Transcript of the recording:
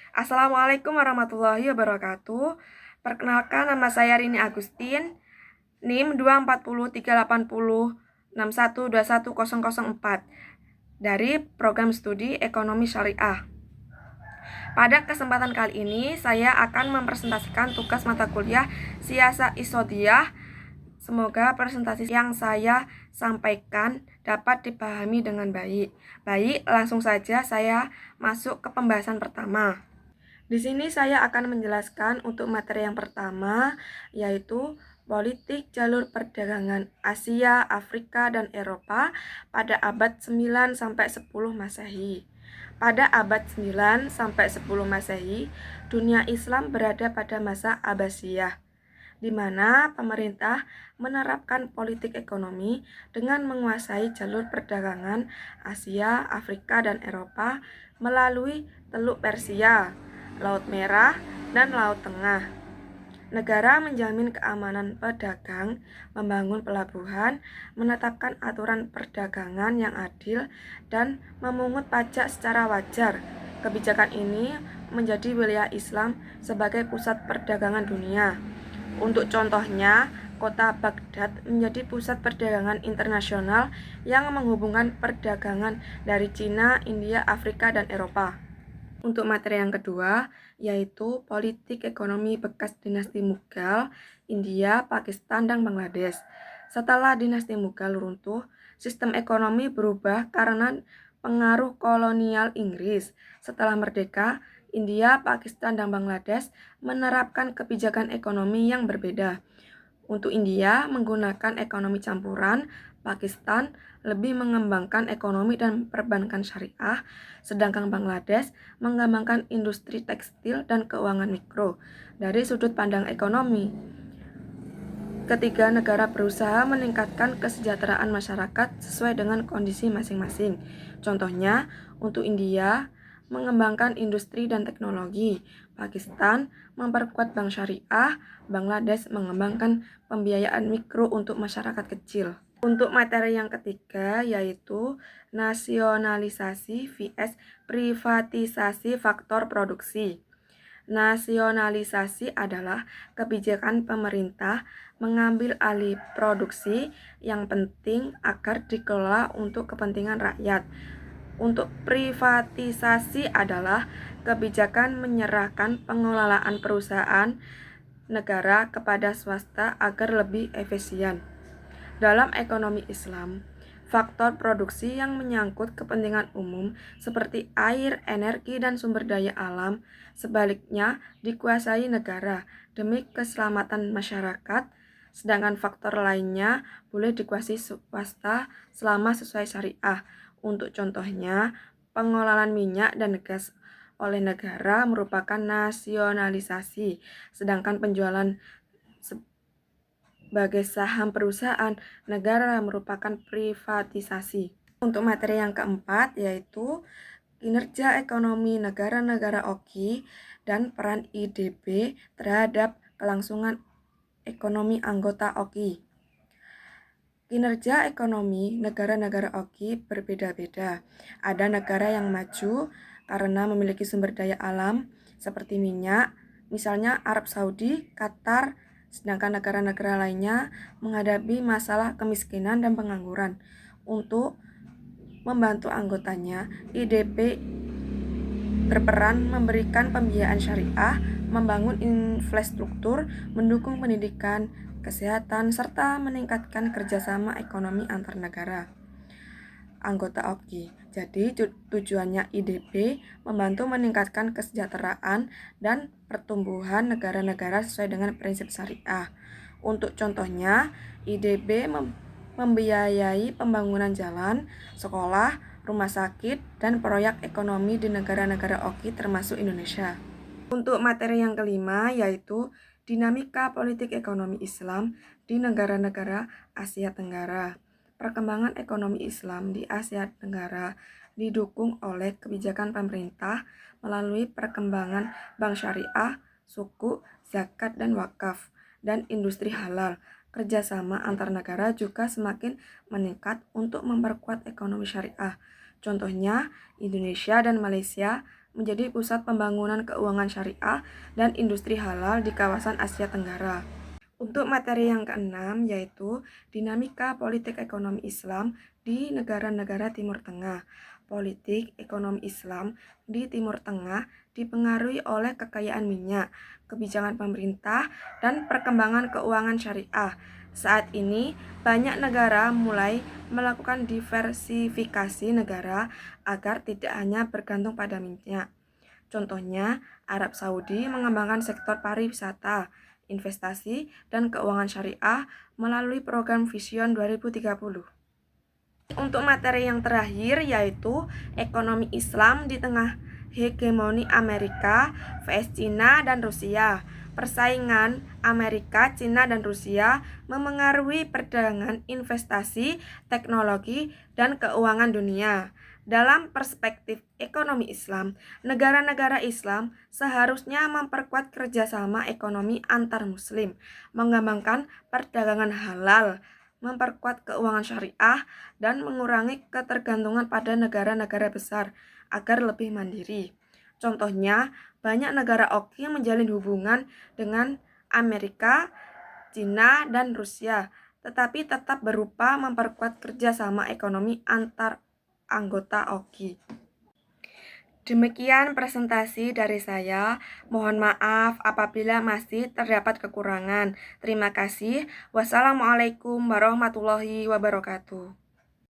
Assalamualaikum warahmatullahi wabarakatuh. Perkenalkan, nama saya Rini Agustin, NIM 2403806121004 dari Program Studi Ekonomi Syariah. Pada kesempatan kali ini, saya akan mempresentasikan tugas mata kuliah Siasa Isodiyah. Semoga presentasi yang saya sampaikan dapat dipahami dengan baik. Baik, langsung saja saya masuk ke pembahasan pertama. Di sini saya akan menjelaskan untuk materi yang pertama, yaitu politik jalur perdagangan Asia, Afrika, dan Eropa pada abad 9 sampai 10 Masehi. Pada abad 9 sampai 10 Masehi, dunia Islam berada pada masa Abbasiyah, di mana pemerintah menerapkan politik ekonomi dengan menguasai jalur perdagangan Asia, Afrika, dan Eropa melalui Teluk Persia, Laut Merah, dan Laut Tengah. Negara menjamin keamanan pedagang, membangun pelabuhan, menetapkan aturan perdagangan yang adil, dan memungut pajak secara wajar. Kebijakan ini menjadi wilayah Islam sebagai pusat perdagangan dunia. Untuk contohnya, kota Baghdad menjadi pusat perdagangan internasional yang menghubungkan perdagangan dari Cina, India, Afrika, dan Eropa. Untuk materi yang kedua, yaitu politik ekonomi bekas dinasti Mughal, India, Pakistan, dan Bangladesh. Setelah dinasti Mughal runtuh, sistem ekonomi berubah karena pengaruh kolonial Inggris. Setelah merdeka, India, Pakistan, dan Bangladesh menerapkan kebijakan ekonomi yang berbeda. Untuk India, menggunakan ekonomi campuran, Pakistan lebih mengembangkan ekonomi dan perbankan syariah, sedangkan Bangladesh mengembangkan industri tekstil dan keuangan mikro. Dari sudut pandang ekonomi, ketiga negara berusaha meningkatkan kesejahteraan masyarakat sesuai dengan kondisi masing-masing. Contohnya, untuk India, mengembangkan industri dan teknologi. Pakistan memperkuat bank syariah, Bangladesh mengembangkan pembiayaan mikro untuk masyarakat kecil. Untuk materi yang ketiga, yaitu nasionalisasi vs privatisasi faktor produksi. Nasionalisasi adalah kebijakan pemerintah mengambil alih produksi yang penting agar dikelola untuk kepentingan rakyat. Untuk privatisasi adalah kebijakan menyerahkan pengelolaan perusahaan negara kepada swasta agar lebih efisien. Dalam ekonomi Islam, faktor produksi yang menyangkut kepentingan umum seperti air, energi, dan sumber daya alam sebaliknya dikuasai negara demi keselamatan masyarakat, sedangkan faktor lainnya boleh dikuasai swasta selama sesuai syariah. Untuk contohnya, pengelolaan minyak dan gas oleh negara merupakan nasionalisasi, sedangkan penjualan sebagai saham perusahaan negara merupakan privatisasi. Untuk materi yang keempat, yaitu kinerja ekonomi negara-negara OKI dan peran IDB terhadap kelangsungan ekonomi anggota OKI. Kinerja ekonomi negara-negara OKI berbeda-beda. Ada negara yang maju karena memiliki sumber daya alam seperti minyak, misalnya Arab Saudi, Qatar, sedangkan negara-negara lainnya menghadapi masalah kemiskinan dan pengangguran. Untuk membantu anggotanya, IDB berperan memberikan pembiayaan syariah, membangun infrastruktur, mendukung pendidikan, kesehatan, serta meningkatkan kerjasama ekonomi antar negara anggota OKI. Jadi tujuannya IDB membantu meningkatkan kesejahteraan dan pertumbuhan negara-negara sesuai dengan prinsip syariah. Untuk contohnya, IDB membiayai pembangunan jalan, sekolah, rumah sakit, dan proyek ekonomi di negara-negara OKI termasuk Indonesia. Untuk materi yang kelima, yaitu dinamika politik ekonomi Islam di negara-negara Asia Tenggara. Perkembangan ekonomi Islam di Asia Tenggara didukung oleh kebijakan pemerintah melalui perkembangan bank syariah, suku, zakat dan wakaf, dan industri halal. Kerjasama antar negara juga semakin meningkat untuk memperkuat ekonomi syariah. Contohnya, Indonesia dan Malaysia menjadi pusat pembangunan keuangan syariah dan industri halal di kawasan Asia Tenggara. Untuk materi yang keenam yaitu dinamika politik ekonomi Islam di negara-negara Timur Tengah. Politik ekonomi Islam di Timur Tengah dipengaruhi oleh kekayaan minyak, kebijakan pemerintah, dan perkembangan keuangan syariah. Saat ini, banyak negara mulai melakukan diversifikasi negara agar tidak hanya bergantung pada minyak. Contohnya, Arab Saudi mengembangkan sektor pariwisata, investasi, dan keuangan syariah melalui program Vision 2030. Untuk materi yang terakhir yaitu ekonomi Islam di tengah hegemoni Amerika vs Cina dan Rusia. Persaingan Amerika, Cina, dan Rusia memengaruhi perdagangan, investasi, teknologi, dan keuangan dunia. Dalam perspektif ekonomi Islam, negara-negara Islam seharusnya memperkuat kerjasama ekonomi antar muslim, mengembangkan perdagangan halal, memperkuat keuangan syariah, dan mengurangi ketergantungan pada negara-negara besar agar lebih mandiri. Contohnya, banyak negara oki menjalin hubungan dengan Amerika, Cina, dan Rusia, tetapi tetap berupa memperkuat kerjasama ekonomi antar anggota oki. Demikian presentasi dari saya. Mohon maaf apabila masih terdapat kekurangan. Terima kasih. Wassalamualaikum warahmatullahi wabarakatuh.